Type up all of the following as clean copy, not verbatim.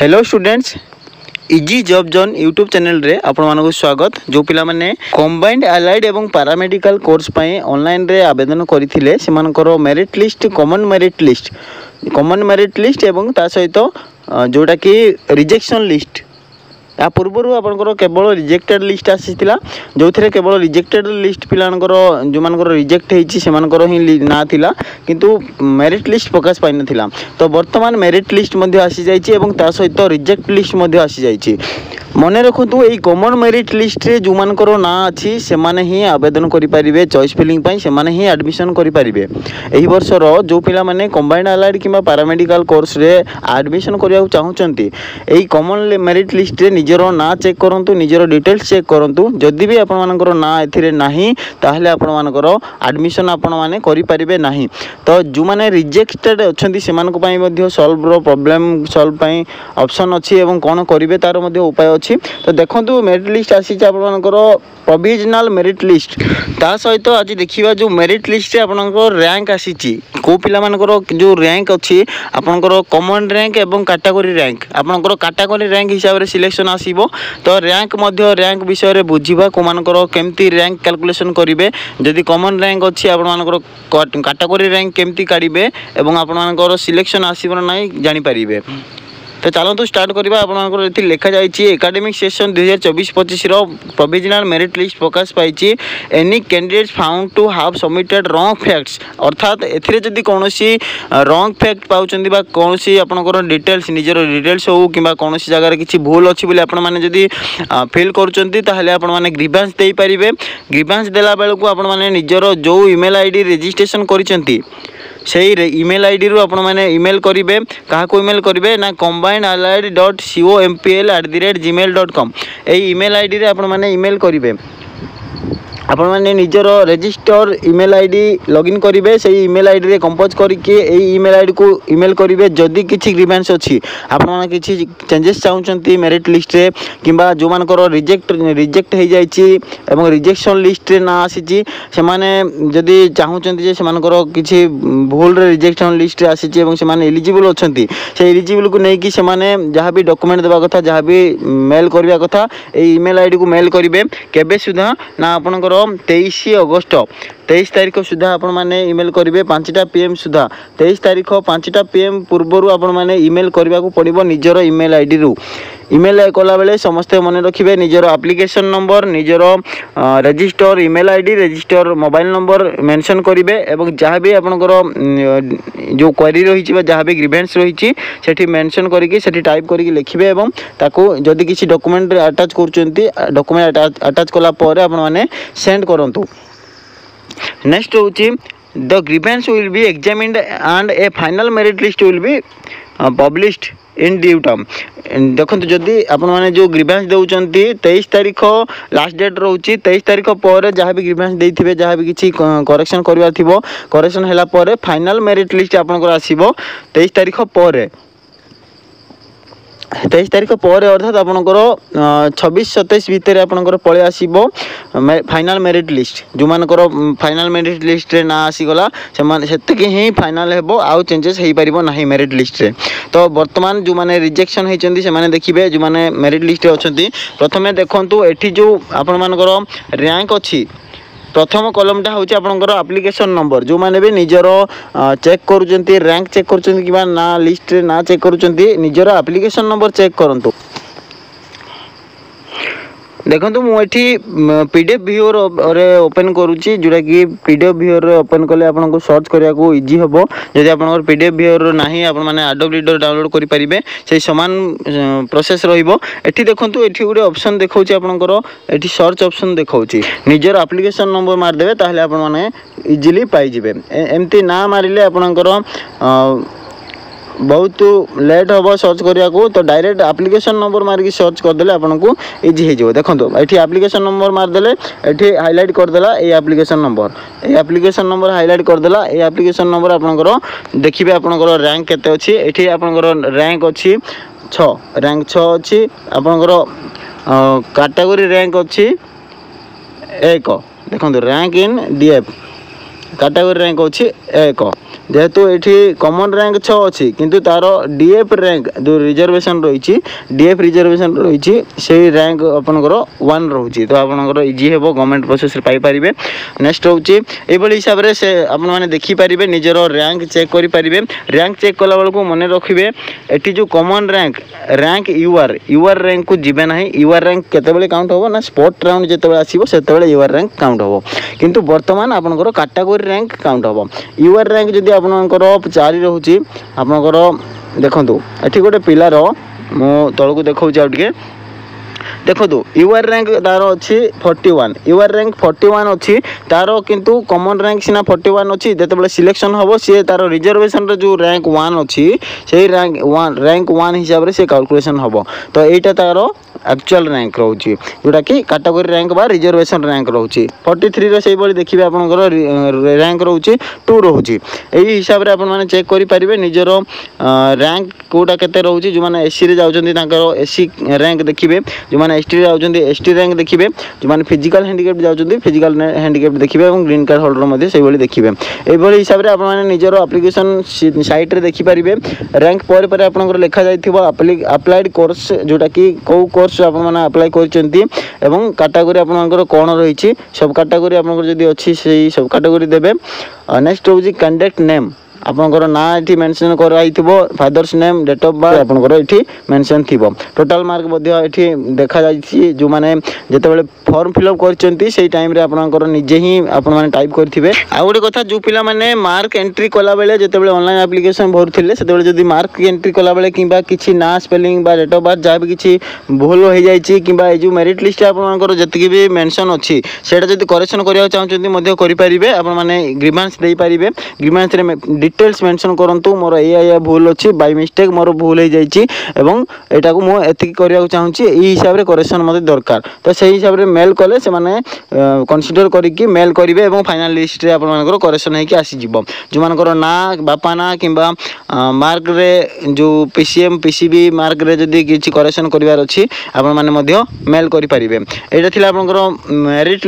Hello students, easy job zone YouTube channel रे आपण मानक स्वागत। जो पिला माने कंबाइंड अलाइड एवं पैरामेडिकल कोर्स पई ऑनलाइन रे आवेदन करिथिले सेमानकर merit list common merit list एवं ता सहित जोटा कि रिजेक्शन लिस्ट या पूर्व आपंकर केवल रिजेक्टेड लिस्ट आसीला जो थे केवल रिजेक्टेड लिस्ट पिलानकर जो मानकर रिजेक्ट होती से ही ना थिला किंतु मेरिट लिस्ट प्रकाश पाई नथिला। तो वर्तमान मेरिट लिस्ट आसी जाइए और ता सहित रिजेक्ट लिस्ट आसी जाइए। मन रखु यही कॉमन मेरिट लिस्ट रे जो मानकर ना अच्छी से माने ही आवेदन करें चॉइस फिलिंग से माने ही एडमिशन करें। यही वर्षर जो पिला माने कंबाइंड अलाइड कि पैरामेडिकल कोर्स रे एडमिशन करने चाहते यही कॉमन मेरिट लिस्ट रे निजर ना चेक करूँ, निजर डिटेल्स चेक करूँ। जदि भी आपंकर ना ए नहीं ताहले आपंकर एडमिशन आपण मैंने करें ना। तो जो मैंने रिजेक्टेड अच्छा से सॉल्व प्रॉब्लम सॉल्व ऑप्शन अच्छी कौन करेंगे तार उपाय। तो देखो मेरिट लिस्ट आसी प्रोविजनल मेरिट लिस्ट ता सहित आज देखा जो मेरिट लिस्ट आपंकर रैंक आसी को पिला जो रैंक अच्छी आपंकर कॉमन रैंक एवं कैटेगरी रैंक आपंकर कैटेगरी रैंक हिसाब से सिलेक्शन आसीबो। तो रैंक विषय में बुझा को मानकर केमती रैंक कैलकुलेशन करेंगे, जदि कॉमन रैंक अच्छी आपंकर कैटेगरी रैंक केमती काढ़े एवं आपंकर सिलेक्शन आसब ना जानीपारे। तो चलतु स्टार्ट करवा आपंकर लिखा जाइए academic session 2024-25 provisional merit list प्रकाश पाई। Any candidates found to have submitted wrong facts अर्थात एथि कौन रॉन्ग फैक्ट पाँच कौन आपंकर डिटेल्स निजर डिटेल्स हो कि कौन जगार किसी भूल अच्छी बोली आपड़ी फिल कर ग्रीवांस दे पारे। ग्रीवांस देला बेलू आपने निजर जो ईमेल आईडी रजिस्ट्रेशन कर ईमेल आईडी रू आपण मैंने ईमेल करेंगे। क्या ईमेल करेंगे ना combinedallied.compl@gmail.com यही ईमेल आईडी रे आपण मैंने ईमेल करेंगे। आपण मैंने निजर रजिस्टर ईमेल आईडी लॉगिन करेंगे। से ईमेल आईडी रे कंपोज करके ईमेल आईडी को ईमेल करेंगे। जदि किसी ग्रीवेंस अच्छी आपण किसी चेंजेस चाहते मेरिट लिस्ट रे कि जो मानकर रिजेक्ट हो जाइए रिजेक्शन लिस्ट रे ना आसी से माने जदि चाहते किसी भूल रिजेक्शन लिस्ट रे आसी एलिजिबल अच्छा से एलिजिबल को लेकिन से जहाँ भी डॉक्यूमेंट देवा कथा जहाँ भी मेल करवा कथा ईमेल आईडी को मेल करेंगे। केबे सुधा ना आपनकर 23 अगस्त 23 तारीख सुधा आपण मैंने ईमेल करेंगे 5टा PM सुधा 23 तारीख 5टा PM पूर्वर आपण मैंने ईमेल करने को पड़ो निजर ईमेल आईडी रू। ईमेल कला बेले समस्ते मन रखिए निजर एप्लिकेशन नंबर निजर register email ID register mobile number mention करेंगे और जहाँ भी आपंकर जो क्वेरी रही जहाँ भी ग्रीवेंस रही सेठी मेंशन करके टाइप करके लिखिए और ताकू जदि किसी डॉक्यूमेंट अटैच कर डॉक्यूमेंट अटैच कलापर आपने सेंड करूँ। नेक्स्ट हूँ the grievance will be examined and A final merit list will be published in due time. देखो जदि आपण मैंने जो ग्रीवेंस दौरान 23 तारीख लास्ट डेट रोचे 23 तारीख पर जहाँ भी ग्रीवेंस देते जहाँ भी किसी करेक्शन करार थी करेक्शन है फाइनल मेरिट लिस्ट आपंकर आसो 23 तारीख पर 23 तारीख पर अर्थात आपंकर 26-27 भितर आपंकर पलि आसो फाइनल मेरिट लिस्ट जो मानकर फाइनल मेरिट लिस्ट रे ना आसीगला से ही फाइनल हेबो आउ चेंजेस हो पारिबो नाही मेरिट लिस्ट रे। तो वर्तमान जो माने रिजेक्शन होइचंदी से माने देखिबे जो माने मेरिट लिस्ट रे अछंती प्रथमे देखंतु एठी जो आपण मानकर रैंक अछि प्रथम कॉलमटा हूँ आपंकर एप्लिकेशन नंबर जो मैंने भी निजर चेक करुँच रैंक चेक करुँच कि ना लिस्ट रे ना चेक करुँच निजर एप्लिकेशन नंबर चेक करूँ। देखो मुझे PDF व्यूअर ओपन करुच्ची जोटा कि PDF व्यूअर ओपन कले आपको सर्च करने को इजी हम जदि आप PDF व्यूअर ना आपने एडोब रीडर डाउनलोड करेंगे से सामान प्रोसेस रही। देखो ये गोटे ऑप्शन देखा आपंकर ये सर्च ऑप्शन देखा निजर एप्लिकेशन नंबर मारदेवे ताहले आपण माने इजिली पाइबे। एमती ना मारे आपंकर बहुत लेट हम सर्च करने को। तो डायरेक्ट एप्लिकेशन नंबर मारिक सर्च करदे आपको इजी हो। देखो ये एप्लिकेशन नंबर मारदेले ये हाईलाइट करदेला ये एप्लिकेशन नंबर हाईलाइट करदेला ये एप्लिकेशन नंबर आपंकर देखिए आपंकर रैंक केते अछि एठी आपंकर रैंक अछि 6 रैंक 6 अछि आपंकर कैटेगरी रैंक अछि 1। देखो rank in DF category rank अच्छी 1 जेहेतु ये कॉमन रैंक 6 अच्छी किंतु तार डीएफ रैंक जो रिजर्वेशन रही डीएफ रिजर्वेशन रही से रैंक आपंकर 1 रोचे तो आपंकर इजी हे गवर्नमेंट प्रोसेस पाइपर नेक्स्ट रोचे ये हिसाब से आपने देखिपारे निजर रैंक चेक करेंगे रैंक चेक कला बेलू मन रखिए ये जो कॉमन रैंक यूआर रैंक को जीवे ना यूआर रैंक केते काउंट हो ना स्पॉट राउंड जिते आसो से यूआर रैंक काउंट हो किंतु बर्तमान आपंकर कैटेगरी रैंक काउंट हम यूआर रैंक जदि आपंकर 4 रोचे आपंकर देखो ये गोटे पिलार मो तौक देखा टे देखो यूआर रैंक तार अच्छी 41 यूआर रैंक 41 अच्छी तार किंतु कॉमन रैंक सीना 41 अच्छी जिते सिलेक्शन हम सी तार रिजर्वेशन जो रैंक 1 अच्छी से रैंक 1 हिसाब से कैलकुलेशन हम तो यहाँ तार एक्चुअल रैंक रोचे जोटा कि कैटेगरी रैंक बा रिजर्वेशन रैंक रोचे 43 से देखिए आपंकर रैंक रोचे 2 रोचे यही हिसाब से आपने चेक करेंगे निजर रैंक कोटा केते रोचे जो मैंने एससी रे जाउछन्ती तांकर एससी रैंक देखिए जो मैंने एसटी रे जाउछन्ती एसटी रैंक देखिए जो मैंने फिजिकल हैंडिकैप जाउछन्ती फिजिकल हैंडिकैप देखिए और ग्रीन कार्ड होल्डर मध्ये से भली देखिए एभली हिसाब से आपने निजर एप्लिकेशन साइट रे देखि परिबे रैंक पर पर आपनकर लिखा जाइथिबो अप्लाइड कोर्स जोटा कि को कोर्स आप अप्लाई करछन्ती एवं कैटेगरी आपनकर कोन रहिछि सब कैटेगरी आपनकर जदि अछि सेही सब कैटेगरी देबे नेक्स्ट होछि कैंडिडेट नेम आपनकर ना ये मेंशन कराइथिबो father's name date of birth आपनकर ये मेंशन थिबो टोटल मार्क मध्ये ये देखा जाइछि जो माने जते बेले फॉर्म फिलअप करछन्ती सेही टाइम रे आपनकर निजे ही आपन माने टाइप करथिबे आ गोटे कथा जो पिला माने मार्क एंट्री कला बेले जते बेले ऑनलाइन एप्लिकेशन भरथिले सेते बेले जदी मार्क एंट्री कला बेले किबा किछि ना स्पेलिंग बा डेट ऑफ बर्थ जा भी किछि भूल हो जाइछि किबा ए जो मेरिट लिस्ट आपनकर जति भी मेंशन अछि सेटा जदी करेक्शन करिया चाहछन्ती मध्ये करि परिबे आपन माने ग्रीवांस देई परिबे ग्रीवांस रे डिटेल्स मेंशन करंतु मोर ए भूल अच्छी बाय मिस्टेक मोर भूल हो जाइए एवं एटा को मु एतिक करिया चाहूची ई हिसाब रे करेक्शन मते दरकार तो सही हिसाब रे मेल कले से माने कंसीडर करिकि मेल करिवे एवं फाइनल लिस्ट रे आपन मानकर करेक्शन है कि आसी जिवो जो मानकर ना बापा ना किबा मार्क रे जो पीसीएम पीसीबी मार्क रे जदी किछि करेक्शन करिवार अछि आपन माने मध्ये मेल करि परिबे एटा थिला आपनकर मेरिट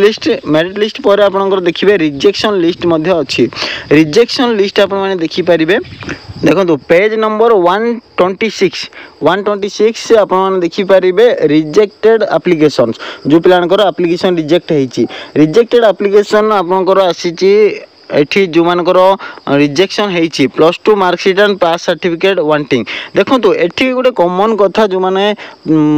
लिस्ट पर आपनकर देखिबे रिजेक्शन लिस्ट मध्ये अछि रिजेक्शन लिस्ट आपन माने देखिपारे देखो पेज नंबर 126 से आपन देखिपारे रिजेक्टेड एप्लिकेशंस जो पिलानकर एप्लिकेशन रिजेक्ट होईची रिजेक्टेड एप्लिकेशन आपनकर आसीची एठी जो मानकर रिजेक्शन होईची +2 marksheet and pass certificate wanting देखो एठी गोटे कॉमन कथा जो माने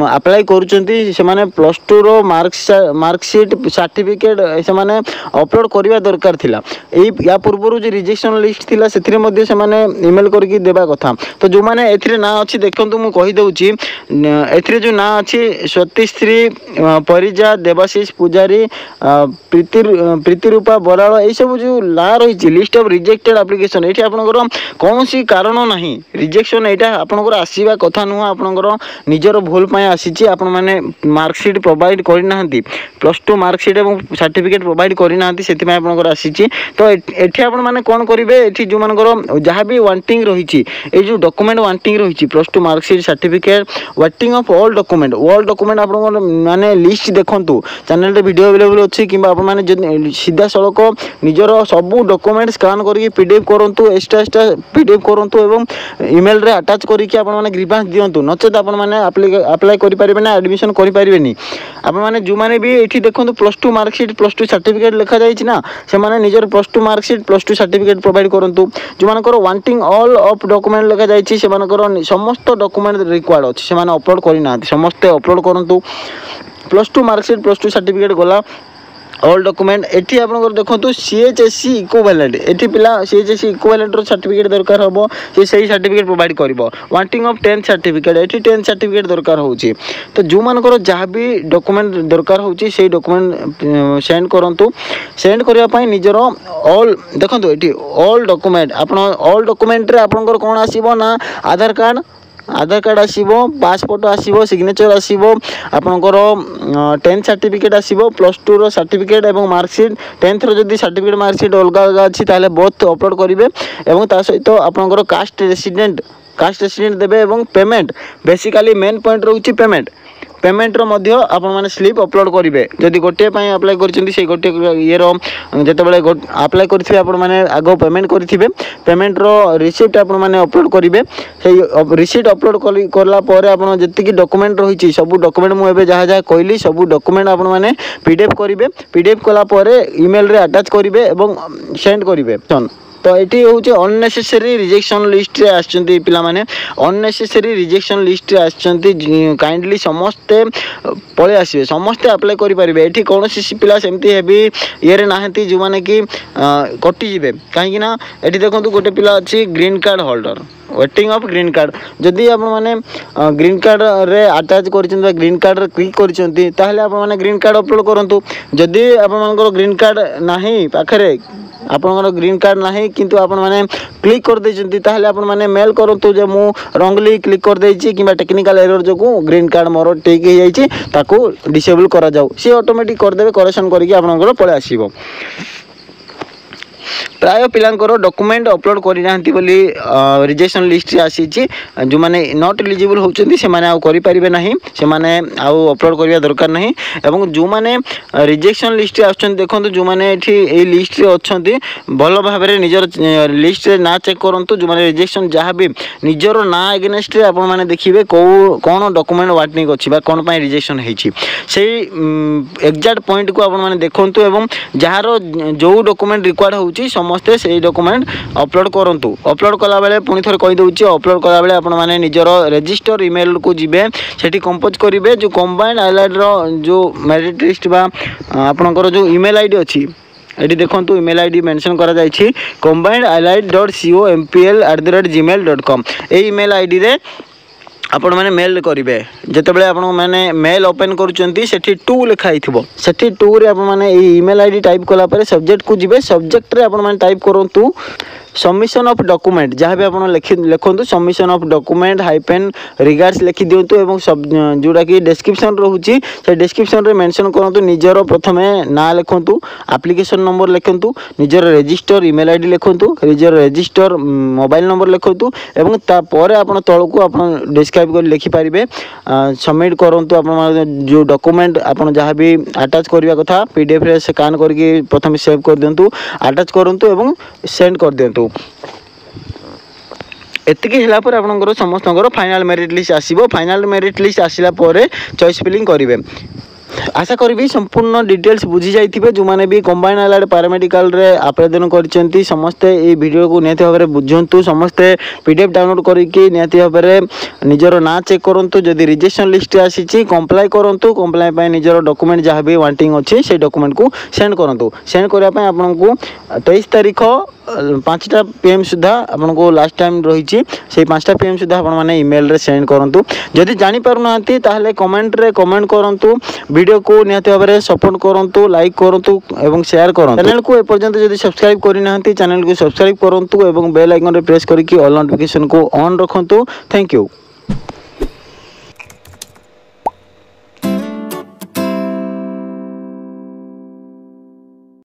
अप्लाई करूचंती से माने +2 रो मार्कशीट सर्टिफिकेट से माने अपलोड करबा दरकार थिला ए या पूर्व जो रिजेक्शन लिस्ट थिला सेथिरे मध्ये से माने ईमेल करके देबा कथा तो जो माने एथिरे ना अछि देखंतु मु कहि दउची एथिरे जो ना अछि सतीश्री परिजा देवाशीष पुजारी प्रीतिरूपा बराळ ए सब जो ला रही लिस्ट ऑफ रिजेक्टेड एप्लिकेशन ये आपंकर कौन सी कारण ना रिजेक्शन यहाँ आपंकर आसवा कथा नुह आपंकर निजर भूल आसी आपण मैंने मार्कशीट प्रोवाइड करना +2 मार्कशीट और सर्टिफिकेट प्रोवाइड करना से आसी तो ये आपण मैंने कौन करेंगे ये जो मानकर जहाँ भी वांटिंग रही जो डॉक्यूमेंट वांटिंग रही +2 marksheet certificate wanting of all document आप माने लिस्ट देखु चैनल वीडियो अवेलेबल अच्छी कि सीधा सड़क निजर सब डॉक्यूमेंट स्कैन करके पीडीएफ करंतु एक्स्ट्रा पीडीएफ करंतु एवं ईमेल रे अटैच करके आपण माने ग्रीवांस दियंतु नचेत आपण माने अप्लाई करि परिबे ना एडमिशन करि परिबे नी आपण माने जो माने भी एठी देखंतु +2 मार्कशीट +2 सर्टिफिकेट लिखा जाई छी ना से माने निजर +2 मार्कशीट +2 सर्टिफिकेट प्रोवाइड करंतु जो मानकर वांटिंग ऑल ऑफ डॉक्यूमेंट लिखा जाई छी से मानकर समस्त डॉक्यूमेंट रिक्वायर्ड अछि से माने अपलोड करि ना समस्त अपलोड करंतु +2 मार्कशीट +2 सर्टिफिकेट गला ऑल डॉक्यूमेंट एठी आपन देखो सीएचएससी इक्विवेलेंट एठी पिला सीएचएससी इक्विवेलेंट रो सर्टिफिकेट दरकार होबो से सही सर्टिफिकेट प्रोवाइड करबो वांटिंग ऑफ 10th सर्टिफिकेट एठी 10th सर्टिफिकेट दरकार होची तो जो मानकर जहाँ भी डॉक्यूमेंट दरकार होची से डॉक्यूमेंट सेंड करंतु सेंड करिया पई निजरो ऑल देखंतु एठी ऑल डॉक्यूमेंट आपन ऑल डॉक्यूमेंट रे आपनकर कोन आसीबो ना आधार कार्ड आसीबो पासपोर्ट आसीबो सिग्नेचर आसीबो आपनकर 10th सर्टिफिकेट आसीबो +2 रो सर्टिफिकेट एवं मार्कशीट 10th रो जदी सर्टिफिकेट मार्कशीट अलग अलग अछि ताले बोथ अपलोड करिवे एवं ता सहित आपनकर कास्ट रेसिडेंट देबे एवं पेमेंट बेसिकली मेन पॉइंट रहउची पेमेंट आपण मैंने स्लीप अपलोड करेंगे जदि गोटे अप्लाई कर गोटे ये जो अप्लाई करेंगे आपण मैंने आग पेमेंट करेंगे पेमेंट रिसीप्ट आपण मैंने अपलोड करेंगे से रिसीप्ट अपलोड कलापर आप जी डॉक्यूमेंट रही सब डॉक्यूमेंट मुझे जहाँ जहाँ कहली सब डॉक्यूमेंट आपण मैंने पीडीएफ करेंगे पीडीएफ कलापर ईमेल रे अटैच करेंगे और सेंड करेंगे तो ये हूँ अननेसेसरी रिजेक्शन लिस्ट रे आछंती पिला माने अननेसेसरी रिजेक्शन लिस्ट रे आछंती काइंडली समस्ते पळे आसीबे समस्ते अप्लाई करि परिबे एठी कोनोसी पिला सेमती हेबी ये रे नाहंती जो माने कि कटि जिवे काहे ना एठी देखंतु गोटे पिला अछि green card holder waiting of green card जदि आप मैंने ग्रीन कार्ड रे अटैच कर ग्रीन कार्ड रे क्लिक करछंती ताहले आप मैंने ग्रीन कार्ड अपलोड करंतु जदि आप मानकर ग्रीन कार्ड नाही पाखरे आपनकर ग्रीन कार्ड नाही किंतु आपण माने क्लिक कर देछंती ताहले आपण माने मेल करंतु जे मु रॉन्गली क्लिक कर देछि किबा टेक्निकल एरर जोगु ग्रीन कार्ड मोर ठीक हे जाइछि ताकू डिसेबल करा जाऊ सी ऑटोमेटिक कर देबे करेक्शन करके आपनकर पळे आसीबो प्राय पिलांकर डॉक्यूमेंट अपलोड करना रिजेक्शन लिस्ट रे आसी जो मैंने नॉट एलिजिबल होती से माने आउ करि परिबे नहीं से माने आउ अपलोड करबा दरकार नहीं एवं जो माने रिजेक्शन लिस्ट रे आछन देखंतु जो माने एठी ए लिस्ट रे अछंती भलो भाबरे निजर लिस्ट रे ना चेक करंतु जो माने रिजेक्शन जहाँ भी निजर ना अगेंस्ट रे आपण माने देखिबे कोन डॉक्यूमेंट वार्निंग अछि बा कोन पय रिजेक्शन हेछि सेही एग्जैक्ट पॉइंट को आपण माने देखंतु एवं जहारो जो डॉक्यूमेंट रिक्वायर्ड होछि समस्ते से डॉक्यूमेंट अपलोड करंतु अपलोड कला बेले पुनी थोर कहि दउछि अपलोड कला बेले आपण माने निजर रजिस्टर ईमेल को जिबे सेठी कंपोज करिवे जो कंबाइंड आईलाइड रो जो मेरिट लिस्ट बा आपनकर जो ईमेल आईडी अछि एटी देखंतु ईमेल आईडी मेंशन करा जाइछि combinedallied.compl@gmail.com ए ईमेल आईडी रे आपण माने मेल करिवे जेतेबेले आपण माने मेल ओपन करूचंती सेठी 2 लिखा हिथिबो सेठी 2 रे आपण माने ए ईमेल आईडी टाइप कला परे सब्जेक्ट को जिवे सब्जेक्ट रे आपण माने टाइप करंतु सबमिशन ऑफ डॉक्यूमेंट जहाँ भी आप लिखु submission of document hyphen regards लिखि दिंतु एवं सब जोड़ा कि डिस्क्रिप्शन रोचे से डिस्क्रिप्शन रे मेंशन करंतु निजर प्रथमे ना लिखंतु एप्लिकेशन नंबर लिखंतु निजर रजिस्टर ईमेल आईडी लिखंतु निजर रजिस्टर मोबाइल नंबर लिखंतु एवं तापर आपण तळकु आपण डिस्क्राइब कर लिखि पारिबे सबमिट करंतु आपण जो डॉक्यूमेंट आपण जहाँ भी अटैच करबा कथा पीडीएफ रे स्कैन करके प्रथमे सेव कर दिंतु अटैच करंतु एवं सेंड कर दिंतु एतिकी होला पर आपनकर समस्तनकर फाइनल मेरिट लिस्ट आसीबो फाइनल मेरिट लिस्ट आसिला परे चॉइस फिलिंग करिवे आशा करी संपूर्ण डिटेल्स बुझी जाइथिबे जो माने भी कंबाइंड आईलाइड पैरामेडिकल रे आवेदन करचंती समस्ते ए वीडियो को नियति भाबरे बुझंतु समस्ते पीडीएफ डाउनलोड करिकि नियति भाबरे निजर ना चेक करंतु जदि रिजेक्शन लिस्ट आसीची कंप्लाई करंतु कंप्लाई पय निजर डॉक्यूमेंट जहाँ भी वांटिंग अछि से डॉक्यूमेंट को सेंड करंतु सेंड करिया पय आपनको 23 तारिख 5टा PM सुधा आपनको लास्ट टाइम रही से 5टा PM सुधा आपण माने ईमेल रे सेंड करंतु जदि जानि पारु नांती ताहले कमेंट रे कमेंट करंतु वीडियो को नियति भाबरे सपोर्ट करंतु लाइक करंतु एवं शेयर करंतु चैनल को ए पर्यंत जदि सब्सक्राइब करि नांती चैनल को सब्सक्राइब करंतु एवं बेल आइकन रे प्रेस करिकि ऑल नोटिफिकेशन को ऑन रखंतु थैंक यू।